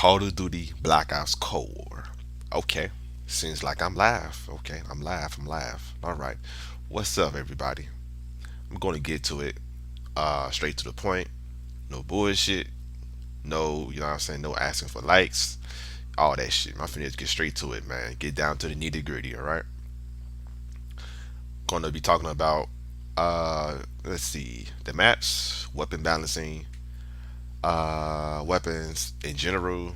Call of Duty Black Ops Cold War. Okay, seems like I'm live. Okay, I'm live. I'm live. All right. What's up, everybody? I'm going to get to it. Straight to the point. No bullshit. No, you know what I'm saying. No asking for likes. All that shit. I'm finna get straight to it, man. Get down to the nitty gritty. All right. Going to be talking about. Let's see. The maps, weapon balancing, weapons in general,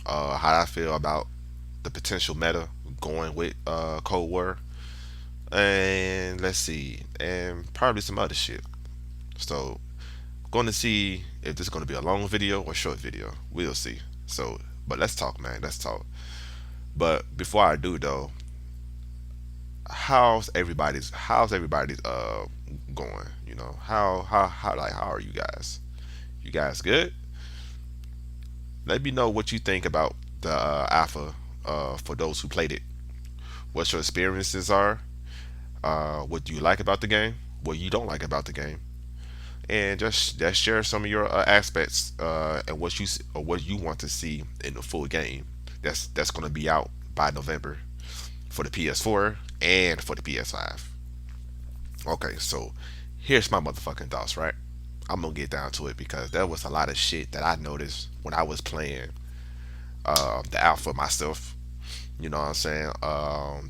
how I feel about the potential meta going with Cold War, and let's see, and probably some other shit. So, going to see if this is going to be a long video or short video. We'll see. So, but let's talk, man. Let's talk. But before I do though, how's everybody's going? You know, how are you guys? You guys good? Let me know what you think about the alpha for those who played it. What your experiences are. What do you like about the game? What you don't like about the game, and just share some of your aspects and what you want to see in the full game. That's going to be out by November for the PS4 and for the PS5. Okay, so here's my motherfucking thoughts. Right, I'm gonna get down to it because there was a lot of shit that I noticed when I was playing the alpha myself. You know what I'm saying?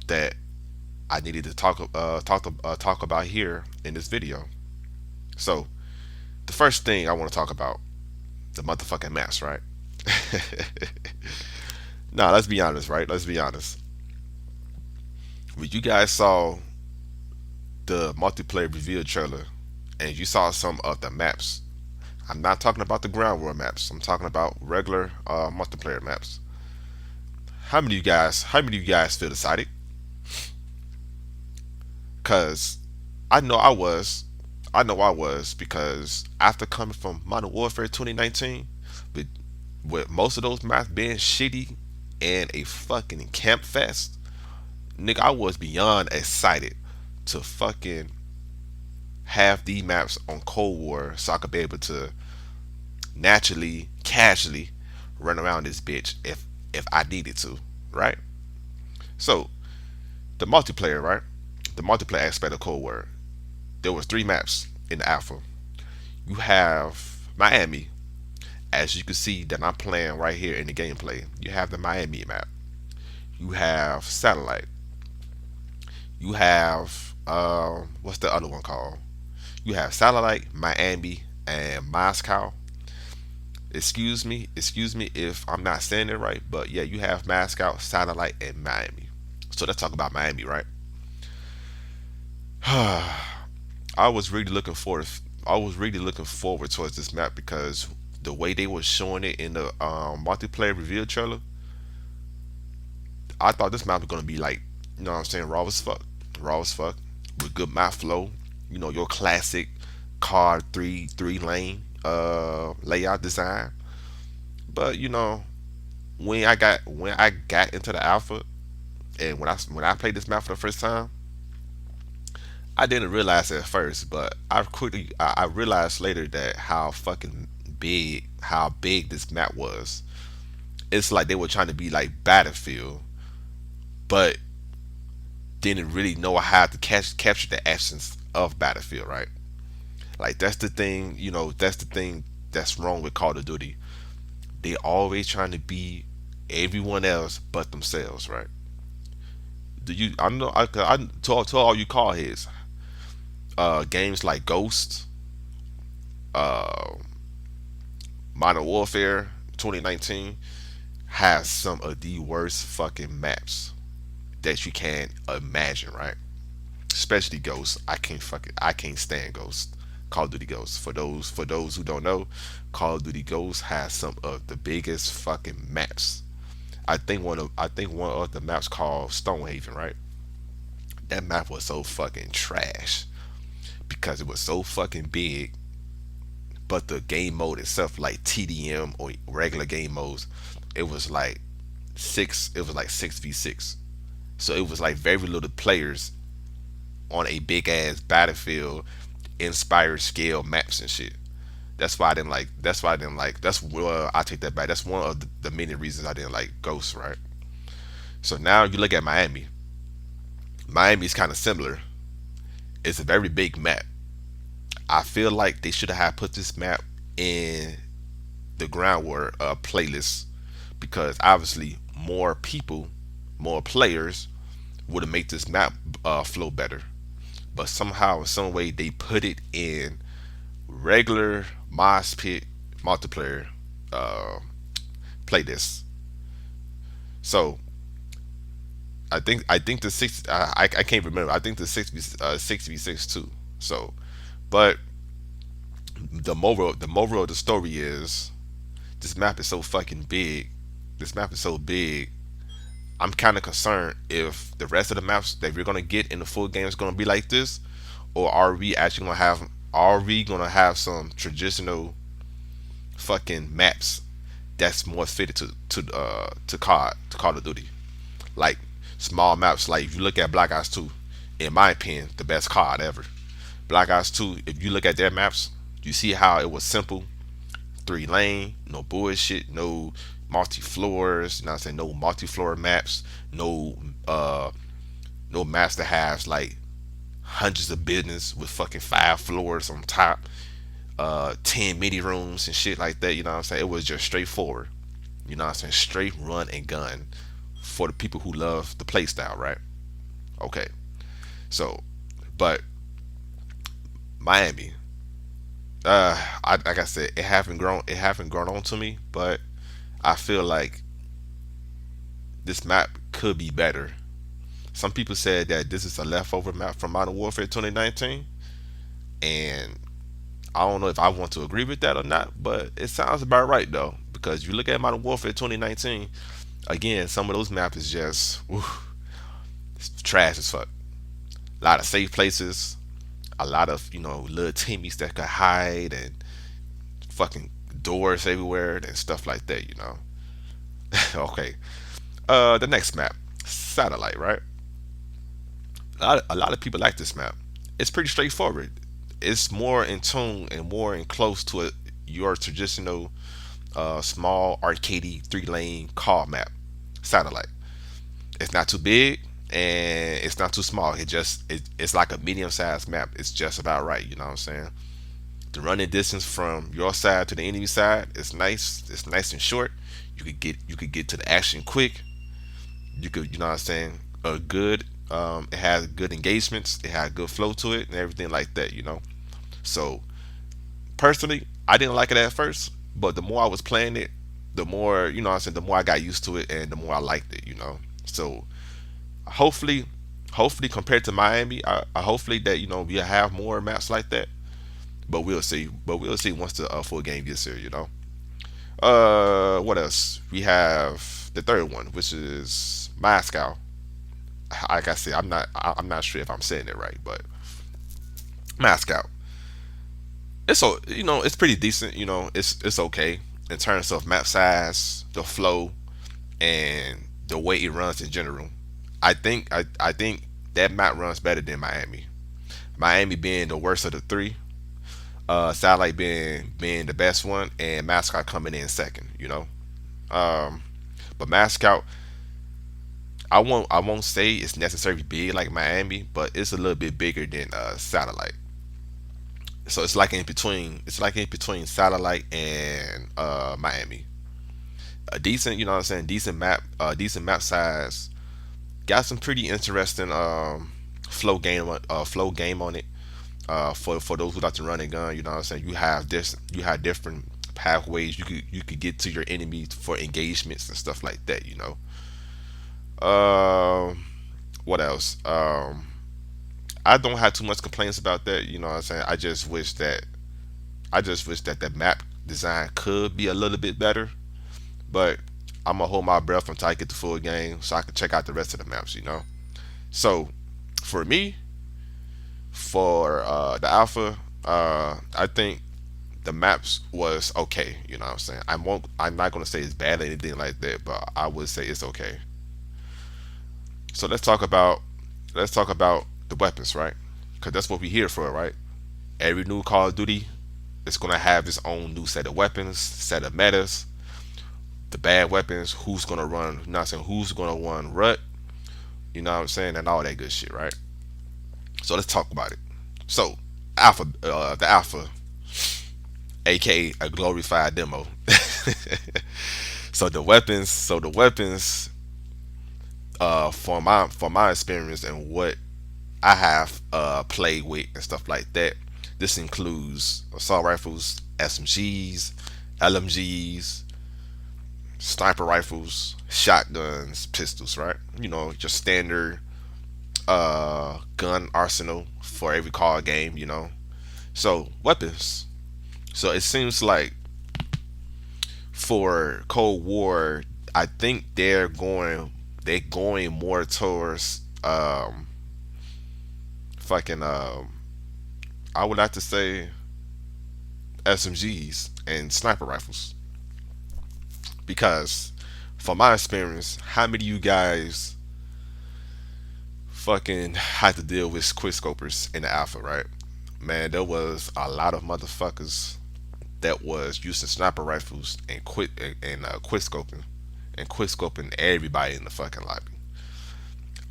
That I needed to talk about here in this video. So the first thing I want to talk about the motherfucking maps, right? Now let's be honest, right? Let's be honest. When you guys saw the multiplayer reveal trailer and you saw some of the maps, I'm not talking about the ground war maps. I'm talking about regular multiplayer maps. How many of you guys feel excited? Cause I know I was. I know I was because after coming from Modern Warfare 2019, with most of those maps being shitty and a fucking camp fest, nigga, I was beyond excited to fucking have these maps on Cold War so I could be able to naturally, casually run around this bitch if I needed to, right? So the multiplayer, right? The multiplayer aspect of Cold War. There was three maps in the alpha. You have Miami, as you can see that I'm playing right here in the gameplay. You have the Miami map. You have Satellite. You have what's the other one called? You have Satellite, Miami, and Moscow. Excuse me if I'm not saying it right, but yeah, you have Moscow, Satellite, and Miami. So let's talk about Miami, right? I was really looking forward. I was really looking forward towards this map because the way they were showing it in the multiplayer reveal trailer, I thought this map was gonna be like, you know what I'm saying, raw as fuck, with good map flow. You know, your classic car three lane layout design. But you know, when I got into the alpha and when I played this map for the first time, I didn't realize it at first, but I realized later that how big this map was. It's like they were trying to be like Battlefield, but didn't really know how to capture the essence of Battlefield, right? Like that's the thing, you know, that's the thing that's wrong with Call of Duty. They always trying to be everyone else but themselves, right? Do you? I know. To all you call heads, games like Ghost, uh, Modern Warfare 2019 has some of the worst fucking maps that you can imagine, right? Especially Ghost. I can't stand Ghost. Call of Duty Ghost. For those who don't know, Call of Duty Ghost has some of the biggest fucking maps. I think one of the maps called Stonehaven, right? That map was so fucking trash because it was so fucking big, but the game mode itself, like TDM or regular game modes, it was like six v six. So it was like very little players on a big ass battlefield, inspired scale maps and shit. That's why I didn't like. That's why I didn't like. That's I take that back. That's one of the many reasons I didn't like Ghost. Right. So now you look at Miami. Miami's kind of similar. It's a very big map. I feel like they should have put this map in the groundwork playlist because obviously more people, more players would have made this map flow better. But somehow, in some way, they put it in regular Mosh Pit multiplayer uh, playlist. So I think the six I can't remember. I think the 6v6 too. So, but the moral of the story is this map is so fucking big. This map is so big. I'm kind of concerned if the rest of the maps that we're gonna get in the full game is gonna be like this, or are we actually gonna have? Are we gonna have some traditional fucking maps that's more fitted to Call of Duty? Like small maps. Like if you look at Black Ops 2, in my opinion, the best COD ever. Black Ops 2. If you look at their maps, you see how it was simple, 3 lane, no bullshit, no multi floors. You know what I'm saying? No multi floor maps. No no maps that has like hundreds of business with fucking 5 floors on top, 10 mini rooms and shit like that. You know what I'm saying? It was just straightforward. You know what I'm saying? Straight run and gun for the people who love the play style, right? Okay. So, but Miami, like I said, it haven't grown on to me, but I feel like this map could be better. Some people said that this is a leftover map from Modern Warfare 2019, and I don't know if I want to agree with that or not, but it sounds about right though. Because you look at Modern Warfare 2019, again, some of those maps is just it's trash as fuck. A lot of safe places, a lot of little teamies that could hide, and fucking doors everywhere and stuff like that. Okay. The next map, Satellite, right? A lot of people like this map. It's pretty straightforward. It's more in tune and more in close to your traditional small arcadey 3 lane car map. Satellite. It's not too big and it's not too small. It's like a medium sized map. It's just about right. You know what I'm saying? The running distance from your side to the enemy side is nice. It's nice and short. You could get to the action quick. You know what I'm saying? A good. It has good engagements. It has good flow to it and everything like that. So personally, I didn't like it at first, but the more I was playing it, the more what I'm saying, the more I got used to it, and the more I liked it. So hopefully, hopefully compared to Miami, I hopefully that we have more maps like that. But we'll see. But we'll see once the full game gets here. What else? We have the third one, which is Moscow. Like I said, I'm not sure if I'm saying it right, but Moscow. It's pretty decent. It's okay in terms of map size, the flow, and the way it runs in general. I think that map runs better than Miami. Miami being the worst of the three, Satellite being the best one, and Mascot coming in second. Um, but Mascot, I won't say it's necessarily big like Miami, but it's a little bit bigger than Satellite. So it's like in between. It's like in between Satellite and Miami. A decent, what I'm saying, decent map size. Got some pretty interesting flow game on it. For those who like to run and gun, you know what I'm saying. You have different pathways you could get to your enemy for engagements and stuff like that. What else? I don't have too much complaints about that. You know what I'm saying. I just wish that the map design could be a little bit better, but I'm gonna hold my breath until I get the full game so I can check out the rest of the maps. So for me, for the alpha, I think the maps was okay. You know what I'm saying. I'm not gonna say it's bad or anything like that, but I would say it's okay. So let's talk about the weapons, right? Because that's what we're here for, right? Every new Call of Duty, It's gonna have its own new set of weapons, set of metas, the bad weapons, who's gonna run, not saying who's gonna run rut, you know what I'm saying, and all that good shit, right? So let's talk about it. So the alpha, aka a glorified demo. So the weapons, for my experience and what I have played with and stuff like that, this includes assault rifles, SMGs, LMGs, sniper rifles, shotguns, pistols, right? You know, just standard gun arsenal for every card game, you know. So weapons. So it seems like for Cold War, I think they're going more towards fucking I would like to say SMGs and sniper rifles, because from my experience, how many of you guys fucking had to deal with quick scopers in the alpha, right? Man, there was a lot of motherfuckers that was using sniper rifles and quick scoping and quick scoping everybody in the fucking lobby.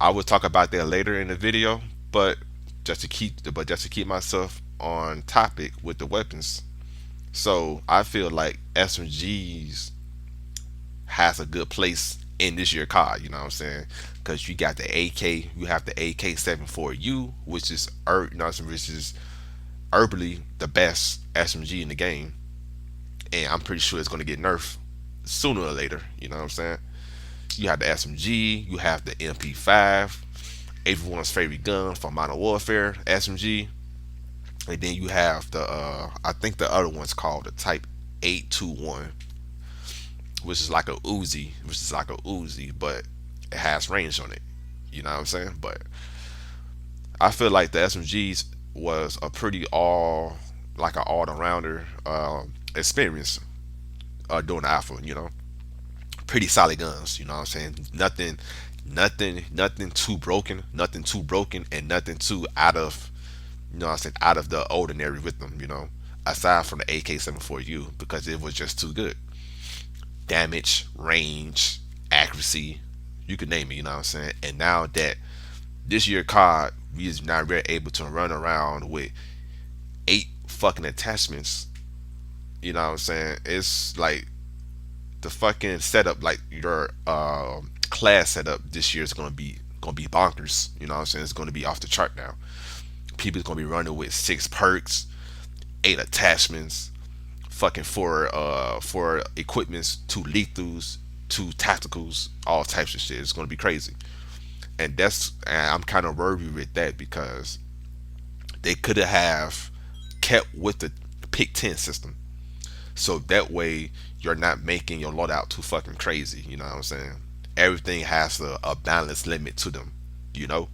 I will talk about that later in the video, but just to keep myself on topic with the weapons. So I feel like SMGs has a good place in this year card. You know what I'm saying? Because you got the AK, you have the AK-74U, which is you know, which is arguably the best SMG in the game, and I'm pretty sure it's going to get nerfed sooner or later. You know what I'm saying? You have the SMG, you have the MP5, everyone's favorite gun for Modern Warfare, SMG, and then you have the I think the other one's called the Type 821, which is like a Uzi, but it has range on it. You know what I'm saying? But I feel like the SMGs was a pretty like an all arounder experience during the alpha. You know, pretty solid guns. You know what I'm saying? Nothing too broken, and nothing too out of, you know what I'm saying, out of the ordinary with them. You know, aside from the AK-74U, because it was just too good. Damage, range, accuracy, you could name it. You know what I'm saying? And now that this year card, we is now really able to run around with 8 fucking attachments. You know what I'm saying? It's like the fucking setup, like your class setup this year is gonna be bonkers. You know what I'm saying? It's gonna be off the chart now. People's gonna be running with 6 perks, 8 attachments, fucking four equipments, 2 lethals, 2 tacticals, all types of shit. It's gonna be crazy. And I'm kind of worried with that, because they could have kept with the pick 10 system, so that way you're not making your loadout too fucking crazy. You know what I'm saying? Everything has a balance limit to them, you know.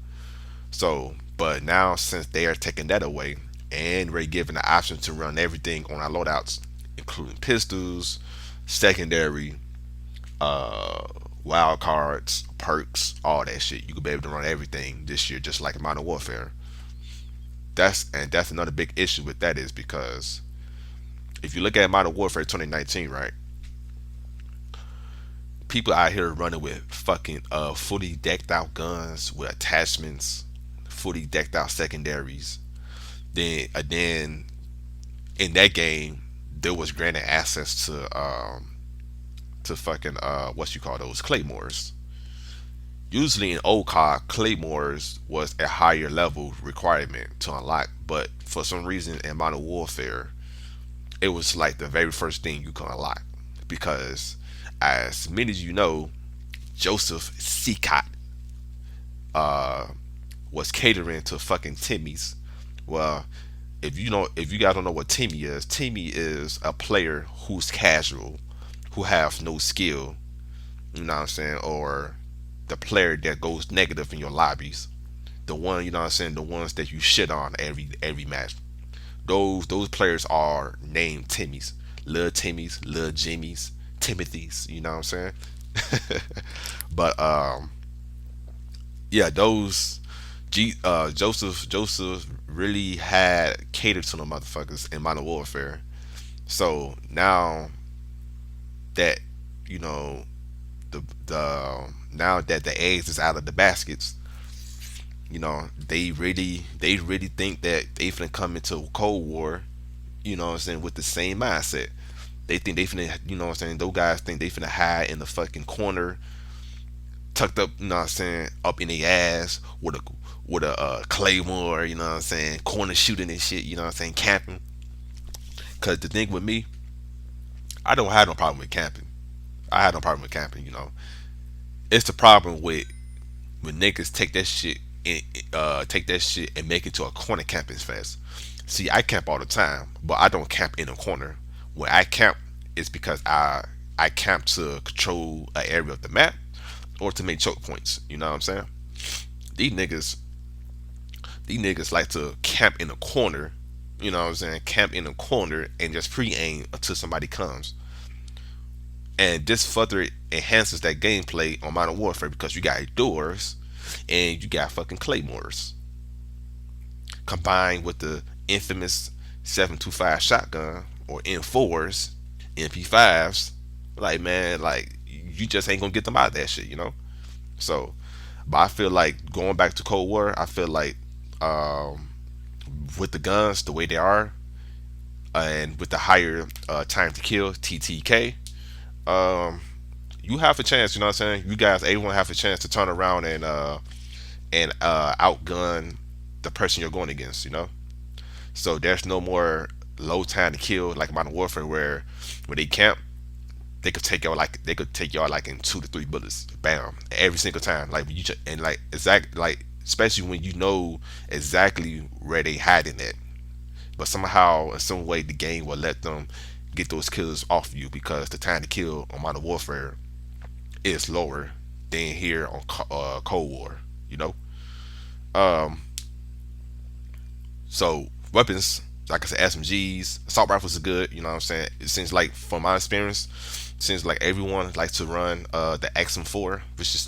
So, but now since they are taking that away, and we're given the option to run everything on our loadouts, including pistols, secondary, uh, wild cards, perks, all that shit. You could be able to run everything this year, just like Modern Warfare. That's another big issue with that, is because if you look at Modern Warfare 2019, right? People out here running with fucking fully decked out guns with attachments, fully decked out secondaries. Then in that game, there was granted access to fucking what you call those claymores. Usually in old COD, claymores was a higher level requirement to unlock, but for some reason in Modern Warfare, it was like the very first thing you can unlock, because as many as you know, Joseph Seacott uh, was catering to fucking Timmy's. Well, if you guys don't know what Timmy is a player who's casual, who have no skill. You know what I'm saying? Or the player that goes negative in your lobbies, the one, you know what I'm saying, the ones that you shit on every match. Those players are named Timmys, little Timmys, little Jimmys, Timothys. You know what I'm saying? But yeah, those Joseph really had catered to the motherfuckers in Modern Warfare. So now that you know the now that the eggs is out of the baskets, they really think that they finna come into a cold war. You know what I'm saying, with the same mindset. They think they finna, what I'm saying, those guys think they finna hide in the fucking corner, tucked up, you know what I'm saying, up in the ass with a claymore, you know what I'm saying, corner shooting and shit, you know what I'm saying, camping. Cause the thing with me, I don't have no problem with camping. I have no problem with camping, you know. It's the problem with when niggas take that shit and make it to a corner camping fest. See, I camp all the time, but I don't camp in a corner. When I camp, it's because I camp to control an area of the map or to make choke points. You know what I'm saying? These niggas, these niggas like to camp in a corner. You know what I'm saying? Camp in a corner and just pre-aim until somebody comes. And this further enhances that gameplay on Modern Warfare because you got doors and you got fucking claymores combined with the infamous 725 shotgun or M4s, MP5s. Like, man, like, you just ain't gonna get them out of that shit, you know. So, but I feel like going back to Cold War, I feel like um, with the guns the way they are, and with the higher time to kill (TTK), um, you have a chance. You know what I'm saying? You guys, everyone have a chance to turn around and outgun the person you're going against. You know, so there's no more low time to kill like Modern Warfare where when they camp they could take y'all like in 2 to 3 bullets, bam, every single time. Like you just, and like exact like especially when you know exactly where they hiding at, but somehow in some way the game will let them get those kills off you because the time to kill on Modern Warfare is lower than here on Cold War. You know, um, so weapons, like I said, SMGs, assault rifles are good. You know what I'm saying? It seems like, from my experience, it seems like everyone likes to run the XM4, which is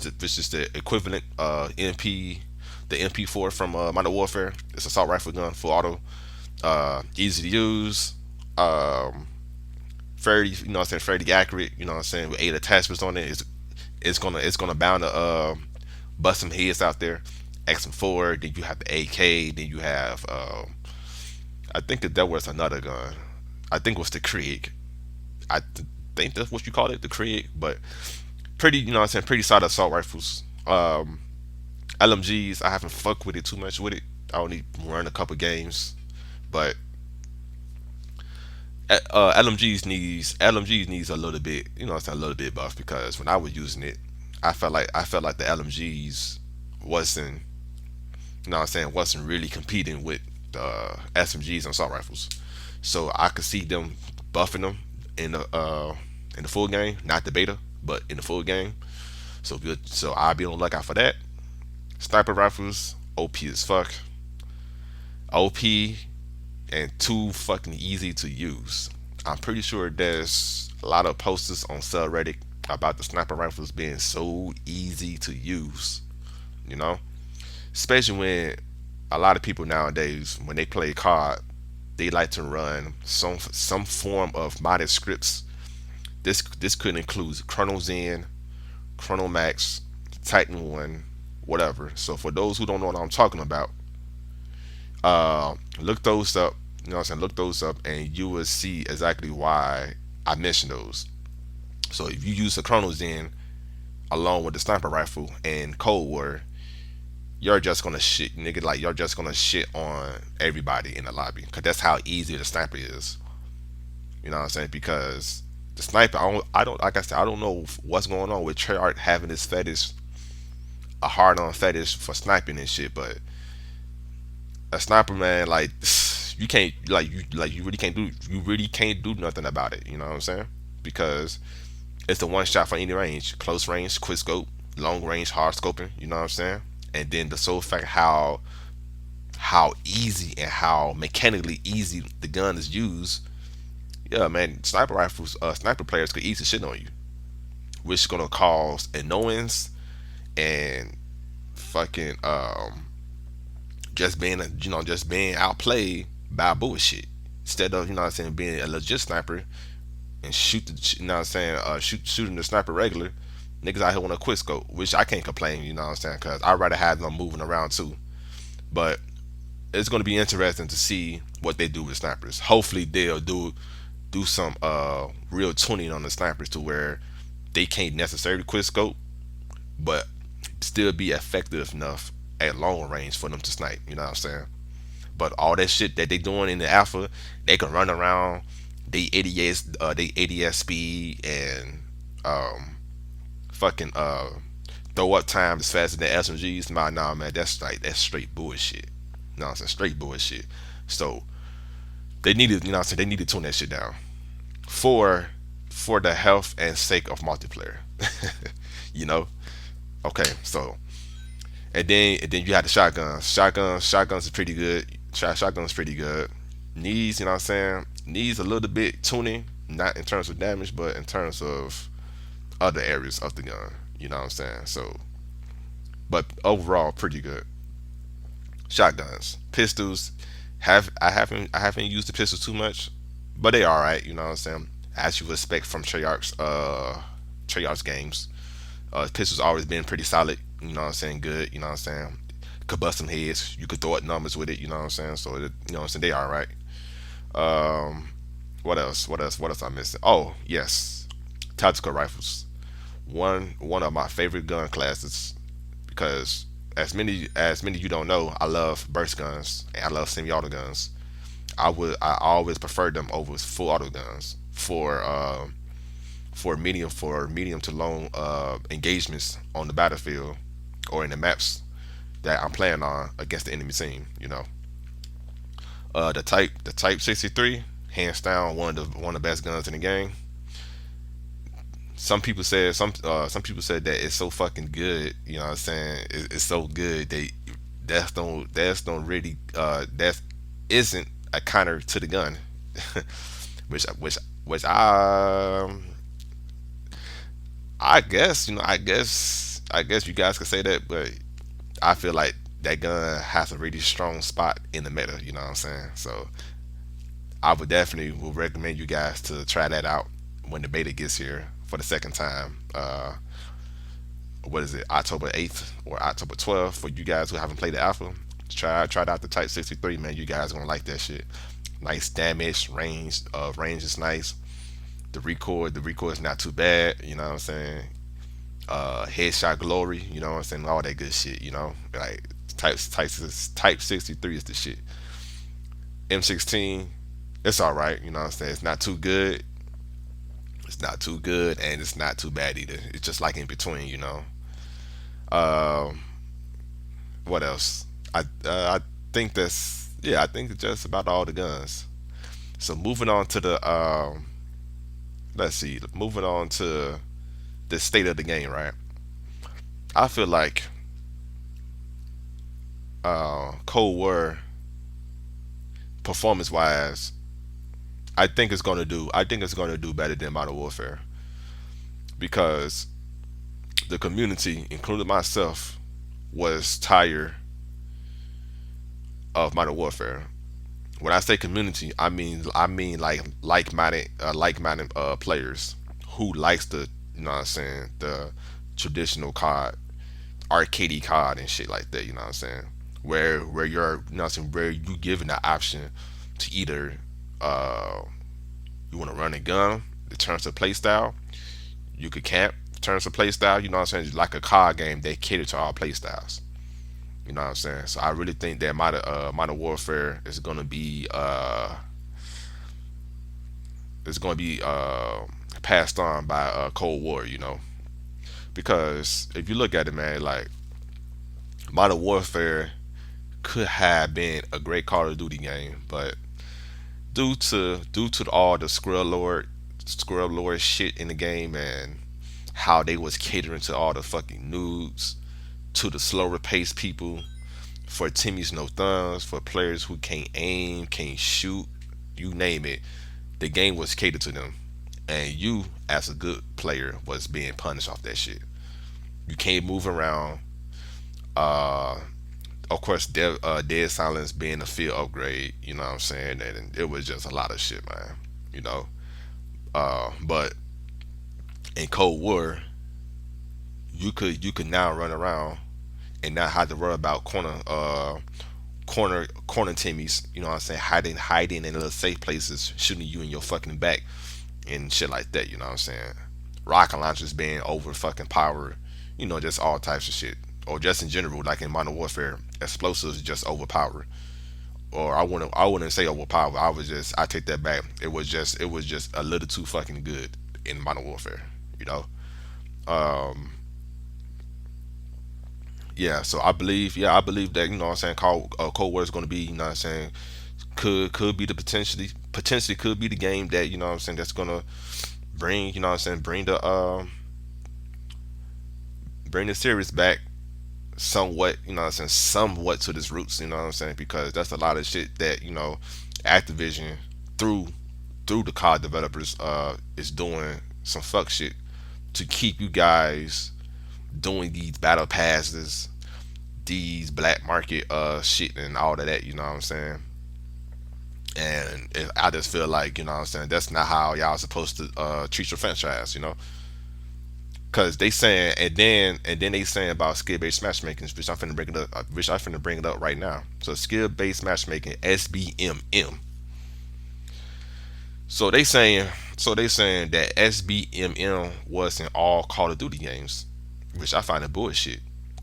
the equivalent the MP4 from Modern Warfare. It's an assault rifle gun, full auto, easy to use, um, fairly, what I'm saying, fairly accurate. You know what I'm saying, with 8 attachments on it, it's gonna bound to bust some heads out there. XM4, then you have the AK, then you have I think that was another gun. I think it was the Krieg. I think that's what you call it, the Krieg. But pretty, you know what I'm saying, pretty solid assault rifles. LMGs, I haven't fucked with it too much with it. I only run a couple games, but LMGs needs a little bit, you know, it's a little bit buff because when I was using it, I felt like the LMGs wasn't, you know what I'm saying, wasn't really competing with the SMGs and assault rifles. So I could see them buffing them in the full game, not the beta, but in the full game. So good. So I'll be on the lookout for that. Sniper rifles, OP as fuck. OP and too fucking easy to use. I'm pretty sure there's a lot of posters on subreddit about the sniper rifles being so easy to use. You know, especially when a lot of people nowadays, when they play COD, they like to run some form of modded scripts. This could include Chrono Zen, Chrono Max, Titan One, whatever. So for those who don't know what I'm talking about, look those up. You know what I'm saying? Look those up, and you will see exactly why I mentioned those. So if you use the Chrono Zen along with the sniper rifle and Cold War, you're just gonna shit, nigga. Like, you're just gonna shit on everybody in the lobby, cause that's how easy the sniper is. You know what I'm saying? Because the sniper, I don't, like I said, I don't know what's going on with Treyarch having this fetish, a hard-on fetish for sniping and shit. But a sniper, man, like, you can't, you really can't do nothing about it. You know what I'm saying? Because it's the one shot from any range, close range, quick scope, long range, hard scoping. You know what I'm saying? And then the sole fact how easy and how mechanically easy the gun is used. Yeah, man, sniper players could easily shit on you, which is gonna cause annoyance and fucking just being outplayed by bullshit. instead of being a legit sniper and shoot the shooting the sniper regular. Niggas out here want a quick scope, which I can't complain. Because I'd rather have them moving around too. But it's going to be interesting to see what they do with snipers. Hopefully they'll do some real tuning on the snipers to where they can't necessarily quick scope, but still be effective enough at long range for them to snipe. You know what I'm saying? But all that shit that they doing in the alpha, they can run around. They ADS speed and fucking throw up time is faster than SMGs. Nah, man, that's straight bullshit. You know what I'm saying? Straight bullshit. So they needed, they need to tune that shit down for the health and sake of multiplayer. you know. Okay, so and then you had the shotguns. Shotguns is pretty good. Shotguns pretty good. Needs, needs a little bit tuning, not in terms of damage, but in terms of other areas of the gun. You know what I'm saying? So, but overall, pretty good. Shotguns, pistols. I haven't used the pistols too much, but they all right. You know what I'm saying? As you would expect from Treyarch's games. Pistols always been pretty solid. You know what I'm saying? Good. You know what I'm saying? Could bust some heads. You could throw up numbers with it. You know what I'm saying? So you know what I'm saying? They all right. Um, what else? What else I'm missing? Oh yes, tactical rifles. One of my favorite gun classes because as many you don't know, I love burst guns and I love semi-auto guns. I always prefer them over full auto guns for medium to long engagements on the battlefield or in the maps that I'm playing on against the enemy team. The Type 63, hands down one of the best guns in the game. Some people said that it's so fucking good. You know what I'm saying? It's so good they that's don't really that isn't a counter to the gun, which I guess you guys could say that, but I feel like that gun has a really strong spot in the meta. You know what I'm saying? So I would definitely will recommend you guys to try that out when the beta gets here for the second time. What is it? October 8th or October 12th for you guys who haven't played the alpha. Try out the Type 63, man. You guys are gonna like that shit. Nice damage, range. Range is nice. The recoil is not too bad. You know what I'm saying? Headshot glory. You know what I'm saying? All that good shit. Like Type 63 is the shit. M16, it's all right. You know what I'm saying? It's not too good. It's not too good, and it's not too bad either. It's just like in between. Um, what else? I think that's yeah. I think it's just about all the guns. So moving on to the let's see. Moving on to the state of the game, right? I feel like Cold War performance wise, I think it's gonna do better than Modern Warfare because the community, including myself, was tired of Modern Warfare. When I say community, I mean like-minded players who likes the what I'm saying, the traditional COD, arcadey COD and shit like that. You know what I'm saying? Where you're you know what I'm saying, where you given the option to either uh you want to run a gun, the turns to play style. You could camp, turns to play style. You know what I'm saying? Like a COD game, they cater to all play styles. You know what I'm saying? So I really think that Modern Warfare is gonna be passed on by Cold War. Because if you look at it, man, like Modern Warfare could have been a great Call of Duty game, but due to all the Squirrel Lord shit in the game and how they was catering to all the fucking noobs, to the slower paced people, for Timmy's no thumbs, for players who can't aim, can't shoot, you name it, the game was catered to them, and you as a good player was being punished off that shit. You can't move around. Uh, Of course, Dead Silence being a field upgrade, you know what I'm saying? And it was just a lot of shit, man. You know, but in Cold War, you could now run around and not have to worry about corner Timmys, you know what I'm saying, hiding in little safe places, shooting you in your fucking back and shit like that, you know what I'm saying? Rocket launchers being over fucking power, you know, just all types of shit. Or just in general, like in Modern Warfare, explosives just overpower. Or I wouldn't say overpower. I take that back. It was just a little too fucking good in Modern Warfare, you know. Um, yeah, so I believe that, you know what I'm saying, Cold War is going to be, you know what I'm saying, could be the potentially could be the game that, you know what I'm saying, that's going to bring, you know what I'm saying, bring the series back somewhat, you know what I'm saying, somewhat to its roots, you know what I'm saying, because that's a lot of shit that, you know, Activision through through the COD developers is doing some fuck shit to keep you guys doing these battle passes, these black market shit and all of that, you know what I'm saying? And I just feel like, you know what I'm saying, that's not how y'all supposed to treat your franchise, you know? Cause they saying, and then they saying about skill based matchmaking, which I'm finna bring it up right now. So skill based matchmaking, SBMM. So they saying that SBMM was in all Call of Duty games, which I find it bullshit.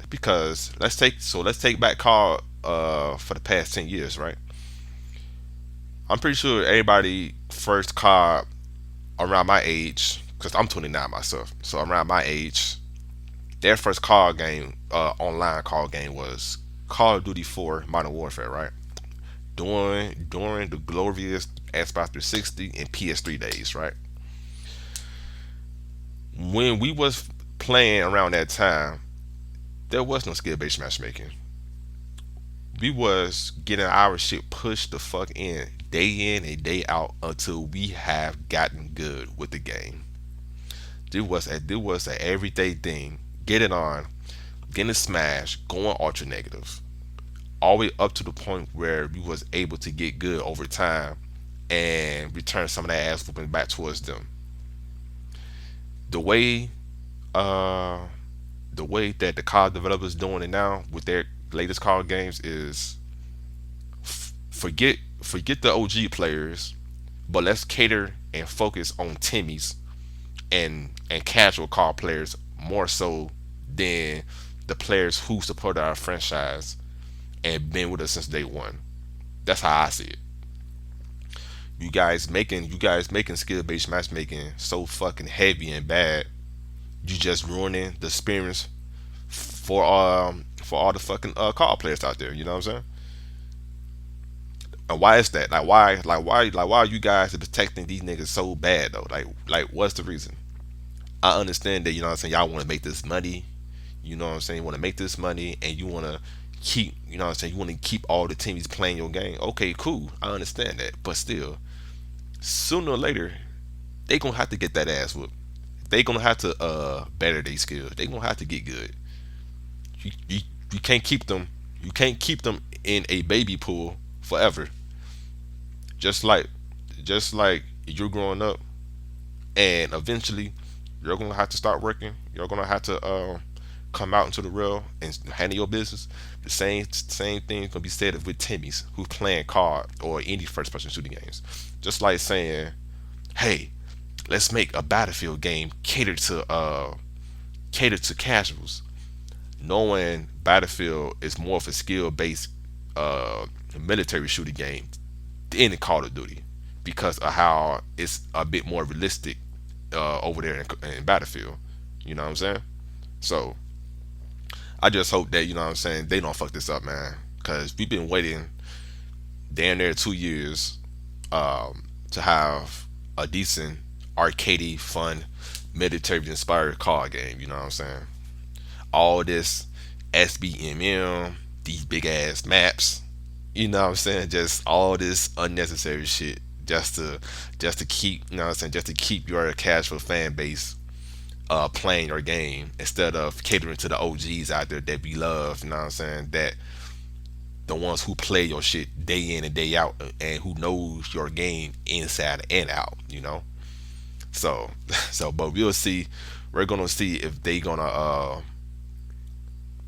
Because let's take back Call for the past 10 years, right? I'm pretty sure everybody first card around my age, because I'm 29 myself, so around my age, their first card game, online card game, was Call of Duty 4 Modern Warfare, right? During the glorious Xbox 360 and PS3 days, right? When we was playing around that time, there was no skill based matchmaking. We was getting our shit pushed the fuck in and day out until we have gotten good with the game. There was a everyday thing. Get it on, getting smashed, going ultra negative, all the way up to the point where we was able to get good over time and return some of that ass whooping back towards them. The way uh the way that the COD developers doing it now with their latest COD games is forget the OG players, but let's cater and focus on Timmys and casual COD players more so than the players who support our franchise and been with us since day one. That's how I see it. You guys making skill based matchmaking so fucking heavy and bad. You just ruining the experience for all the fucking COD players out there. You know what I'm saying? And why is that? Like why are you guys protecting these niggas so bad though? Like what's the reason? I understand that, you know what I'm saying, y'all want to make this money. You know what I'm saying? You want to make this money and you want to keep, you know what I'm saying, you want to keep all the teams playing your game. Okay, cool. I understand that. But still, sooner or later, they gonna have to get that ass whooped. They gonna have to better their skills. They gonna have to get good. You, you you can't keep them. You can't keep them in a baby pool forever. Just like just like you're growing up, and eventually you're gonna have to start working. You're gonna have to come out into the real and handle your business. The same thing gonna be said with Timmy's who's playing card or any first person shooting games. Just like saying, hey, let's make a battlefield game catered to casuals, knowing Battlefield is more of a skill based uh military shooting game than Call of Duty because of how it's a bit more realistic over there in Battlefield. You know what I'm saying? So I just hope that, you know what I'm saying, they don't fuck this up, man. Cause we've been waiting damn near 2 years to have a decent arcadey, fun, military inspired card game. You know what I'm saying? All this SBMM, these big ass maps. You know what I'm saying? Just all this unnecessary shit just to keep, you know what I'm saying, just to keep your casual fan base playing your game instead of catering to the OGs out there that we love, you know what I'm saying, that the ones who play your shit day in and day out, and who knows your game inside and out. So but we'll see. We're gonna see if they gonna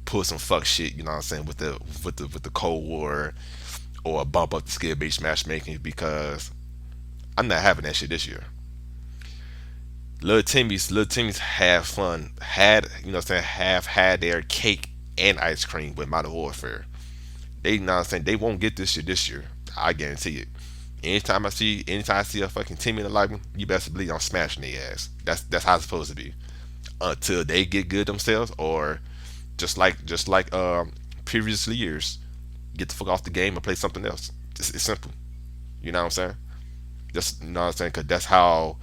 pull some fuck shit. You know what I'm saying, with the Cold War, or bump up the skill based matchmaking, because I'm not having that shit this year. Little Timmy's have fun, what I'm saying, have had their cake and ice cream with Modern Warfare. They, you know what I'm saying, they won't get this shit this year. I guarantee it. Anytime I see a fucking Timmy in the lobby, you best believe I'm smashing their ass. That's how it's supposed to be. Until they get good themselves, or just like previous years, get the fuck off the game and play something else. It's simple. You know what I'm saying? Just, you know what I'm saying, because that's how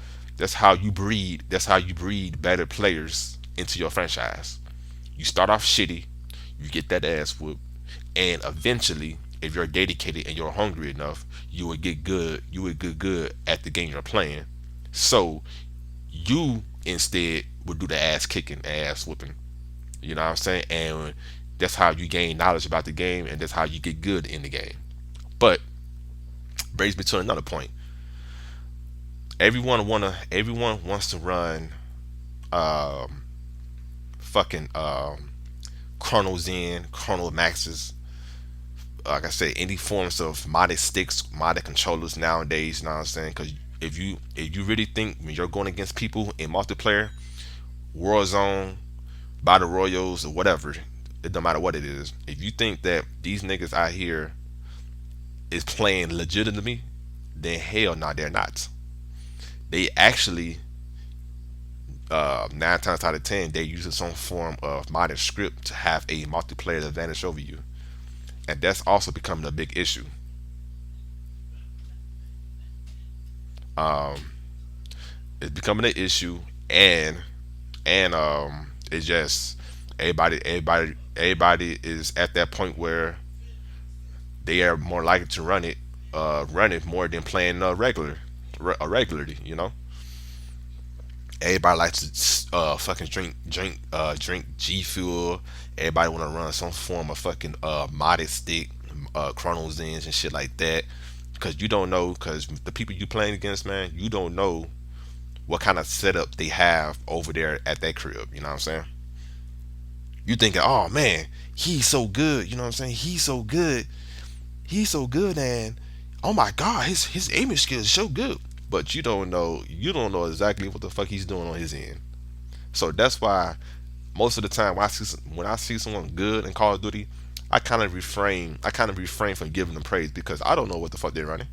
you breed better players into your franchise. You start off shitty, you get that ass whooped, and eventually, if you're dedicated and you're hungry enough, you would get good. You would get good at the game you're playing. So you instead would do the ass kicking, ass whooping. You know what I'm saying? And that's how you gain knowledge about the game, and that's how you get good in the game. But brings me to another point. Everyone wants to run um fucking chronos in, chrono maxes, like I said, any forms of modded sticks, modded controllers nowadays. You know what I'm saying? Because if you really think when you're going against people in multiplayer, Warzone, battle royals, or whatever, it don't matter what it is. If you think that these niggas out here is playing legitimately, then hell no, they're not. They actually, 9 times out of 10, they're using some form of modded script to have a multiplayer advantage over you, and that's also becoming a big issue. Um, it's becoming an issue, and it's just everybody is at that point where they are more likely to run it more than playing regularly. Everybody likes to fucking drink G Fuel. Everybody want to run some form of fucking modded stick, chronos ins and shit like that. Because you don't know, because the people you playing against, man, you don't know what kind of setup they have over there at that crib. You know what I'm saying? You thinking, oh man, he's so good. You know what I'm saying? He's so good. He's so good, and oh my god, his aiming skills is so good. But you don't know exactly what the fuck he's doing on his end. So that's why most of the time when I see someone good in Call of Duty, I kind of refrain from giving them praise, because I don't know what the fuck they're running.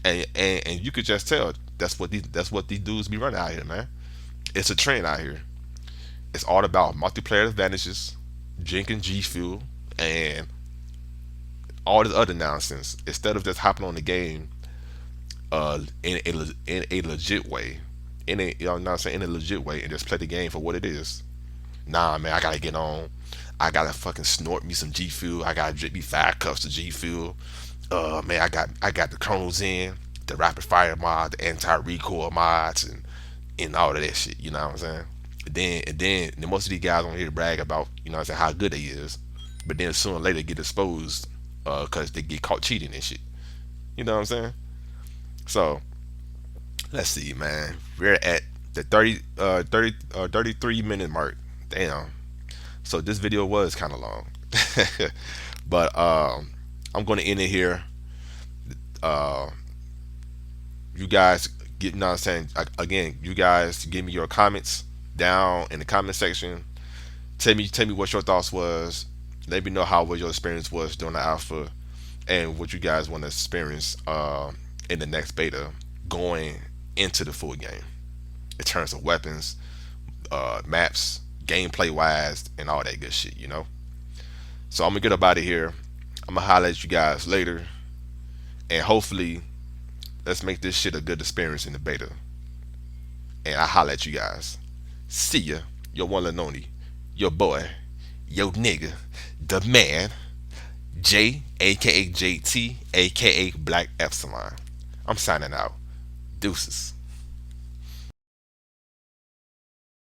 And you could just tell that's what these dudes be running out here, man. It's a trend out here. It's all about multiplayer advantages, drinking G Fuel, and all this other nonsense, instead of just hopping on the game in a legit way, you know what I'm saying, in a legit way, and just play the game for what it is. Nah, man, I gotta get on. I gotta fucking snort me some G Fuel. I gotta drink me 5 cups of G Fuel. Man, I got the Chronos in, the rapid fire mod, the anti recoil mods, and all of that shit. You know what I'm saying? And then most of these guys on here brag about, you know what I'm saying, how good they is, but then sooner or later get exposed because they get caught cheating and shit. You know what I'm saying? So let's see, man. We're at the 33 minute mark. Damn. So this video was kind of long, but I'm going to end it here. Uh, you guys get, you know what I'm saying, again, you guys give me your comments down in the comment section. Tell me what your thoughts was. Let me know how was your experience was during the alpha, and what you guys want to experience in the next beta going into the full game in terms of weapons, maps, gameplay wise, and all that good shit. So I'm gonna get up out of here. I'm gonna holler at you guys later, and hopefully let's make this shit a good experience in the beta. And I holler at you guys. See ya. Your one and only, your boy, your nigga, the man, J, aka JT, aka Black Epsilon. I'm signing out. Deuces.